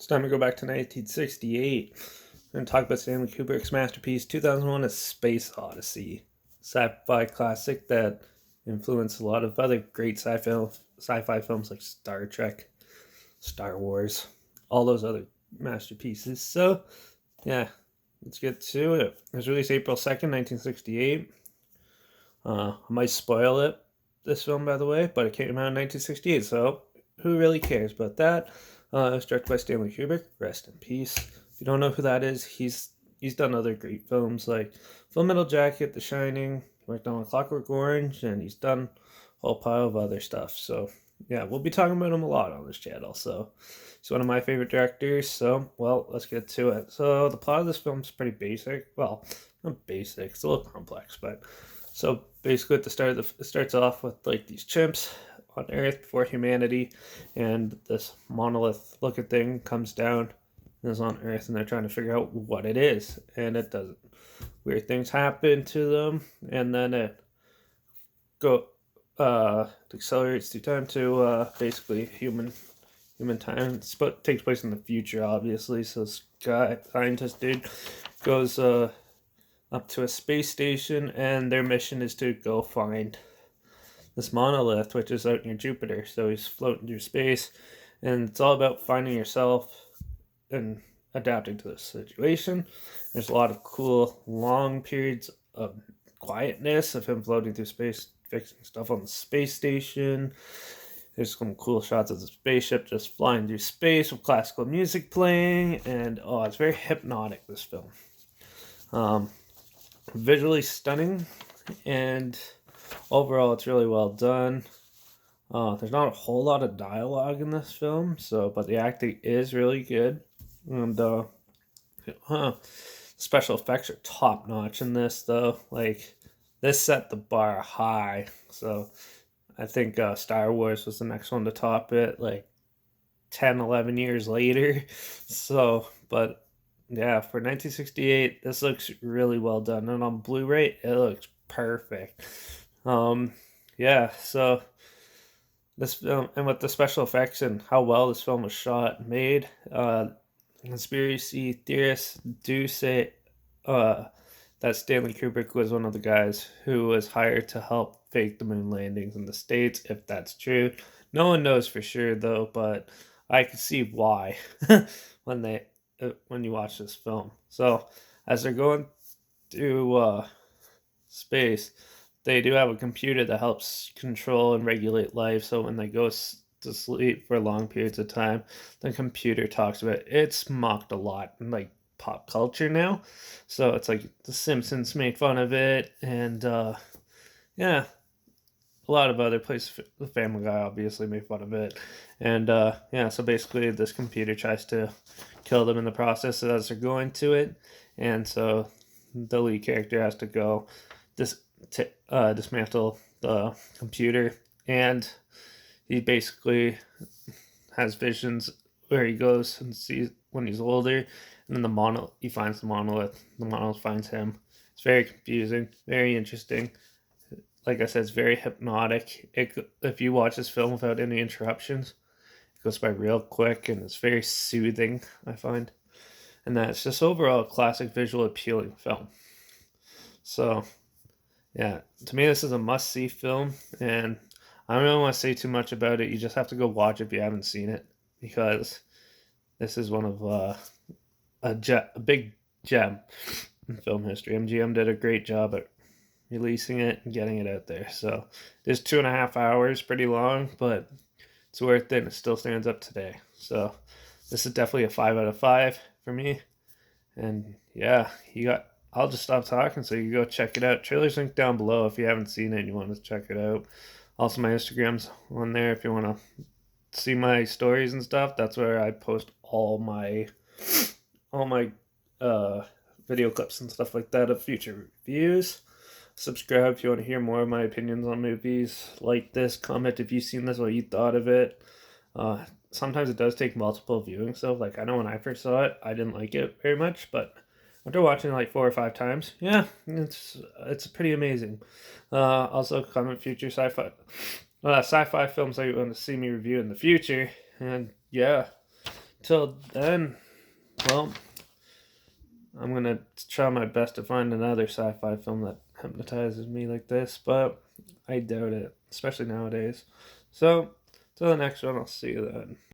It's time to go back to 1968 and talk about Stanley Kubrick's masterpiece, 2001: A Space Odyssey, sci-fi classic that influenced a lot of other great sci-fi films like Star Trek, Star Wars, all those other masterpieces. So, yeah, let's get to it. It was released April 2nd, 1968. I might spoil it, this film, by the way, but it came out in 1968, so who really cares about that? It was directed by Stanley Kubrick. Rest in peace. If you don't know who that is, he's done other great films like Full Metal Jacket, The Shining, he worked on Clockwork Orange, and he's done a whole pile of other stuff. So yeah, we'll be talking about him a lot on this channel. So he's one of my favorite directors. So well, let's get to it. So the plot of this film is pretty basic. Well, not basic. It's a little complex, but so basically, at the start it starts off with like these chimps on Earth before humanity, and this monolith-looking thing comes down and is on Earth, and they're trying to figure out what it is, and it doesn't. Weird things happen to them, and then go it accelerates through time to basically human time. It takes place in the future, obviously. So this guy scientist dude goes up to a space station, and their mission is to go find this monolith, which is out near Jupiter. So he's floating through space, and it's all about finding yourself and adapting to the situation. There's a lot of cool, long periods of quietness of him floating through space, fixing stuff on the space station. There's some cool shots of the spaceship just flying through space with classical music playing, and it's very hypnotic, this film. Visually stunning, and overall it's really well done. There's not a whole lot of dialogue in this film, but the acting is really good, and special effects are top notch in this, though. Like, this set the bar high, so I think Star Wars was the next one to top it, like 10, 11 years later. So, but yeah, for 1968, this looks really well done, and on Blu-ray, it looks perfect. Yeah, so this film, and with the special effects and how well this film was shot and made, conspiracy theorists do say that Stanley Kubrick was one of the guys who was hired to help fake the moon landings in the States, if that's true. No one knows for sure, though, but I can see why when when you watch this film. So as they're going through space, they do have a computer that helps control and regulate life. So when they go to sleep for long periods of time, the computer talks about it. It's mocked a lot in like pop culture now. So it's like The Simpsons made fun of it, and yeah, a lot of other places. The Family Guy obviously made fun of it, and yeah. So basically, this computer tries to kill them in the process as they're going to it, and so the lead character has to go dismantle the computer, and he basically has visions where he goes and sees when he's older, and then he finds the monolith. The monolith finds him. It's very confusing, very interesting. Like I said, it's very hypnotic. If you watch this film without any interruptions, it goes by real quick, and it's very soothing, I find. And that's just overall a classic, visual, appealing film. So, yeah, to me, this is a must-see film, and I don't really want to say too much about it. You just have to go watch it if you haven't seen it, because this is one of a big gem in film history. MGM did a great job at releasing it and getting it out there. So it's 2.5 hours, pretty long, but it's worth it, and it still stands up today. So this is definitely a 5 out of 5 for me. And yeah, I'll just stop talking so you go check it out. Trailer's linked down below if you haven't seen it and you want to check it out. Also, my Instagram's on there if you want to see my stories and stuff. That's where I post all my video clips and stuff like that of future reviews. Subscribe if you want to hear more of my opinions on movies like this. Comment if you've seen this, what you thought of it. Sometimes it does take multiple viewings, so like I know when I first saw it, I didn't like it very much, but after watching it like 4 or 5 times, yeah, it's pretty amazing. Also, comment future sci-fi films that you want to see me review in the future, and yeah, till then, well, I'm going to try my best to find another sci-fi film that hypnotizes me like this, but I doubt it, especially nowadays. So, till the next one, I'll see you then.